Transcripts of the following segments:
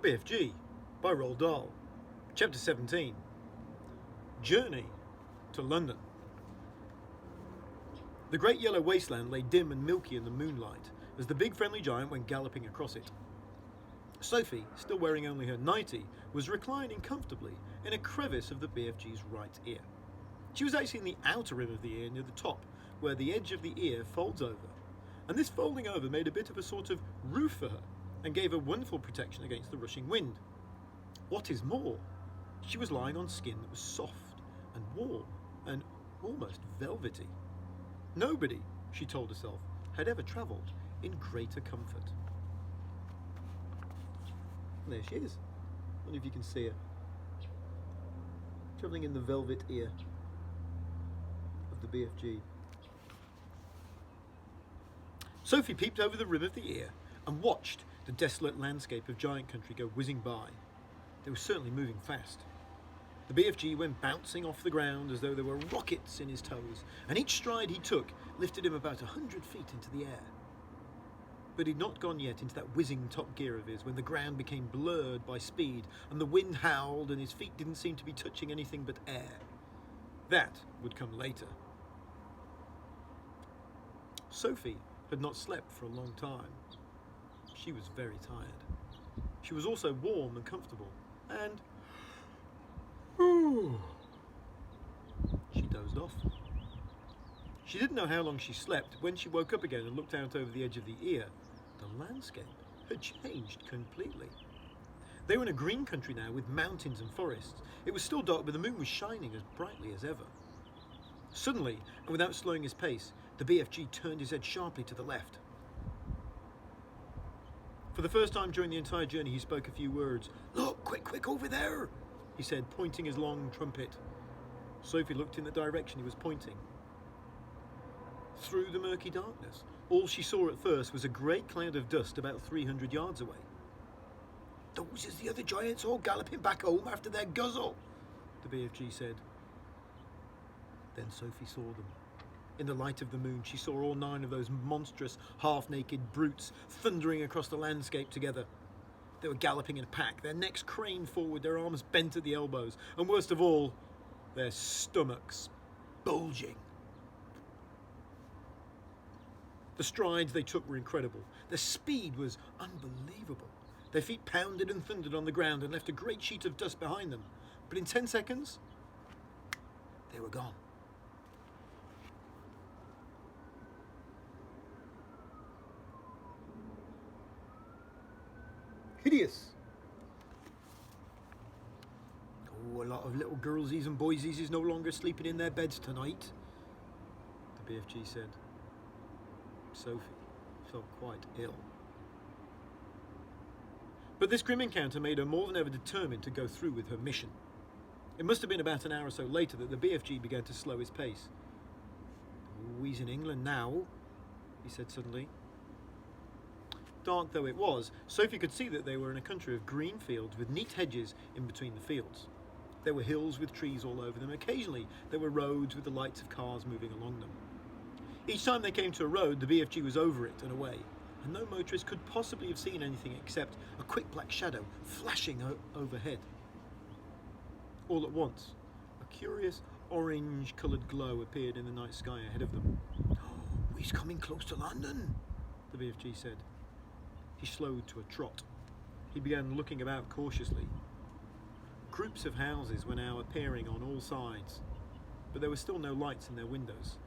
The BFG by Roald Dahl. Chapter 17. Journey to London. The great yellow wasteland lay dim and milky in the moonlight as the big friendly giant went galloping across it. Sophie, still wearing only her nightie, was reclining comfortably in a crevice of the BFG's right ear. She was actually in the outer rim of the ear near the top, where the edge of the ear folds over, and this folding over made a bit of a sort of roof for her and gave her wonderful protection against the rushing wind. What is more, she was lying on skin that was soft and warm and almost velvety. Nobody, she told herself, had ever travelled in greater comfort. And there she is. I wonder if you can see her. Travelling in the velvet ear of the BFG. Sophie peeped over the rim of the ear and watched the desolate landscape of giant country go whizzing by. They were certainly moving fast. The BFG went bouncing off the ground as though there were rockets in his toes, and each stride he took lifted him about 100 feet into the air. But he'd not gone yet into that whizzing top gear of his when the ground became blurred by speed and the wind howled and his feet didn't seem to be touching anything but air. That would come later. Sophie had not slept for a long time. She was very tired. She was also warm and comfortable, and she dozed off. She didn't know how long she slept. When she woke up again and looked out over the edge of the ear, the landscape had changed completely. They were in a green country now with mountains and forests. It was still dark, but the moon was shining as brightly as ever. Suddenly, and without slowing his pace, the BFG turned his head sharply to the left. For the first time during the entire journey, he spoke a few words. "Look, quick, over there," he said, pointing his long trumpet. Sophie looked in the direction he was pointing. Through the murky darkness, all she saw at first was a great cloud of dust about 300 yards away. "Those is the other giants all galloping back home after their guzzle," the BFG said. Then Sophie saw them. In the light of the moon, she saw all 9 of those monstrous, half-naked brutes thundering across the landscape together. They were galloping in a pack, their necks craned forward, their arms bent at the elbows, and worst of all, their stomachs bulging. The strides they took were incredible. Their speed was unbelievable. Their feet pounded and thundered on the ground and left a great sheet of dust behind them. But in 10 seconds, they were gone. Hideous. Oh, a lot of little girlsies and boysies is no longer sleeping in their beds tonight, the BFG said. Sophie felt quite ill. But this grim encounter made her more than ever determined to go through with her mission. It must have been about an hour or so later that the BFG began to slow his pace. "Oh, he's in England now," he said suddenly. Dark though it was, Sophie could see that they were in a country of green fields with neat hedges in between the fields. There were hills with trees all over them. Occasionally there were roads with the lights of cars moving along them. Each time they came to a road, the BFG was over it and away, and no motorist could possibly have seen anything except a quick black shadow flashing overhead. All at once, a curious orange-coloured glow appeared in the night sky ahead of them. "Oh, he's coming close to London," the BFG said. He slowed to a trot. He began looking about cautiously. Groups of houses were now appearing on all sides, but there were still no lights in their windows.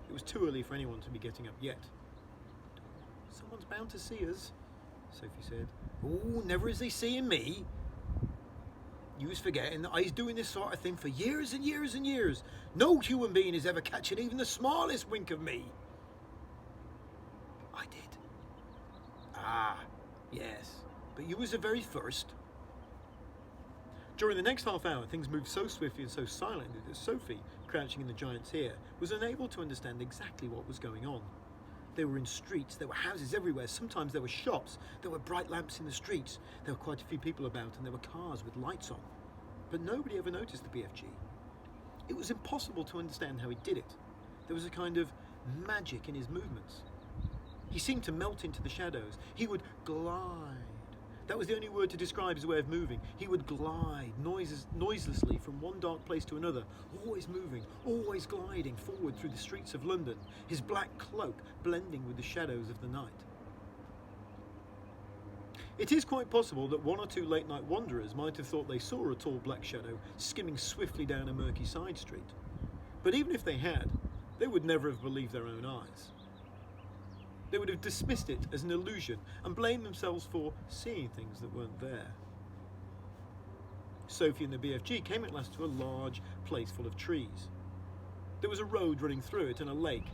It was too early for anyone to be getting up yet. "Someone's bound to see us," Sophie said. "Oh, never is they seeing me. You was forgetting that I's doing this sort of thing for years and years and years. No human being is ever catching even the smallest wink of me." "I did." "Ah, yes, but you was the very first." During the next half hour, things moved so swiftly and so silently that Sophie, crouching in the giant's ear, was unable to understand exactly what was going on. They were in streets, there were houses everywhere, sometimes there were shops, there were bright lamps in the streets, there were quite a few people about, and there were cars with lights on. But nobody ever noticed the BFG. It was impossible to understand how he did it. There was a kind of magic in his movements. He seemed to melt into the shadows. He would glide That was the only word to describe his way of moving. He would glide noiselessly from one dark place to another, always moving, always gliding forward through the streets of London, his black cloak blending with the shadows of the night. It is quite possible that one or two late-night wanderers might have thought they saw a tall black shadow skimming swiftly down a murky side street. But even if they had, they would never have believed their own eyes. They would have dismissed it as an illusion and blamed themselves for seeing things that weren't there. Sophie and the BFG came at last to a large place full of trees. There was a road running through it and a lake.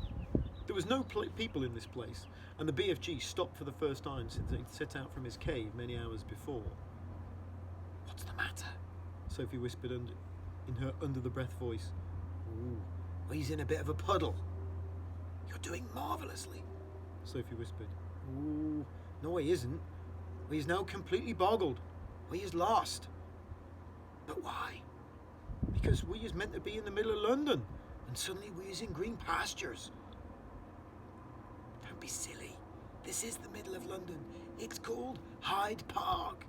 There was no people in this place, and the BFG stopped for the first time since he'd set out from his cave many hours before. "What's the matter?" Sophie whispered in her under-the-breath voice. "Ooh, well, he's in a bit of a puddle." "You're doing marvellously," Sophie whispered. "Ooh, no he isn't. Well, he's now completely boggled. Well, he is lost." "But why?" "Because we is meant to be in the middle of London, and suddenly we is in green pastures." "Don't be silly. This is the middle of London. It's called Hyde Park.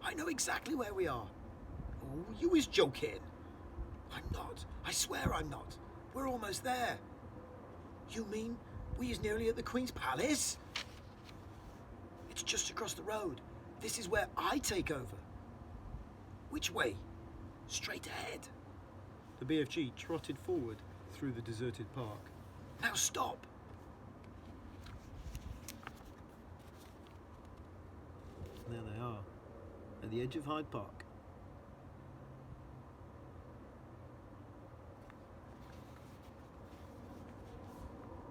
I know exactly where we are." "Oh, you is joking." "I'm not. I swear I'm not. We're almost there." "You mean we is nearly at the Queen's Palace?" "It's just across the road. This is where I take over." "Which way?" "Straight ahead." The BFG trotted forward through the deserted park. "Now stop." There they are, at the edge of Hyde Park.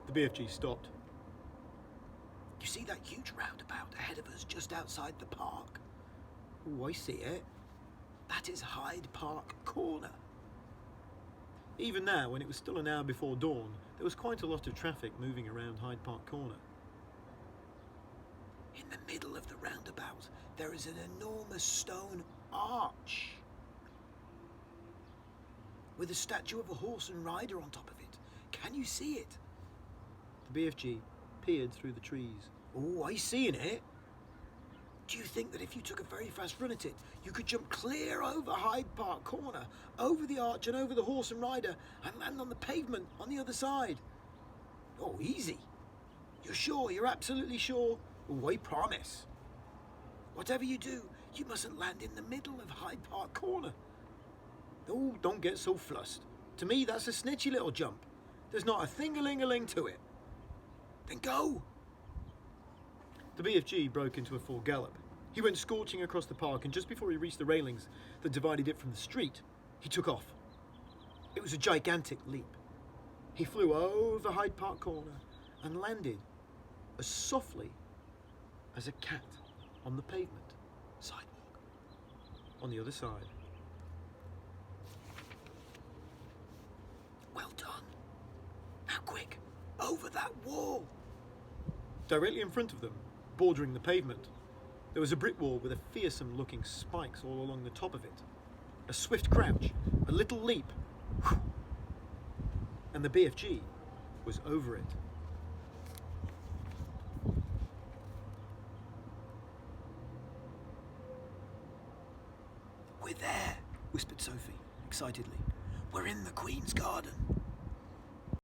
The BFG stopped. "You see that huge roundabout ahead of us just outside the park?" "Oh, I see it." "That is Hyde Park Corner." Even now, when it was still an hour before dawn, there was quite a lot of traffic moving around Hyde Park Corner. "In the middle of the roundabout, there is an enormous stone arch with a statue of a horse and rider on top of it. Can you see it?" The BFG peered through the trees. "Oh, I seen it." "Do you think that if you took a very fast run at it, you could jump clear over Hyde Park Corner, over the arch and over the horse and rider, and land on the pavement on the other side?" "Oh, easy." "You're sure? You're absolutely sure?" "Oh, I promise." "Whatever you do, you mustn't land in the middle of Hyde Park Corner." "Oh, don't get so flustered. To me, that's a snitchy little jump. There's not a thing-a-ling-a-ling to it." "Then go." The BFG broke into a full gallop. He went scorching across the park, and just before he reached the railings that divided it from the street, he took off. It was a gigantic leap. He flew over Hyde Park Corner and landed as softly as a cat on the pavement sidewalk on the other side. "Well done. Now quick, over that wall." Directly in front of them, bordering the pavement, there was a brick wall with a fearsome-looking spikes all along the top of it. A swift crouch, a little leap, and the BFG was over it. "We're there," whispered Sophie, excitedly. "We're in the Queen's Garden."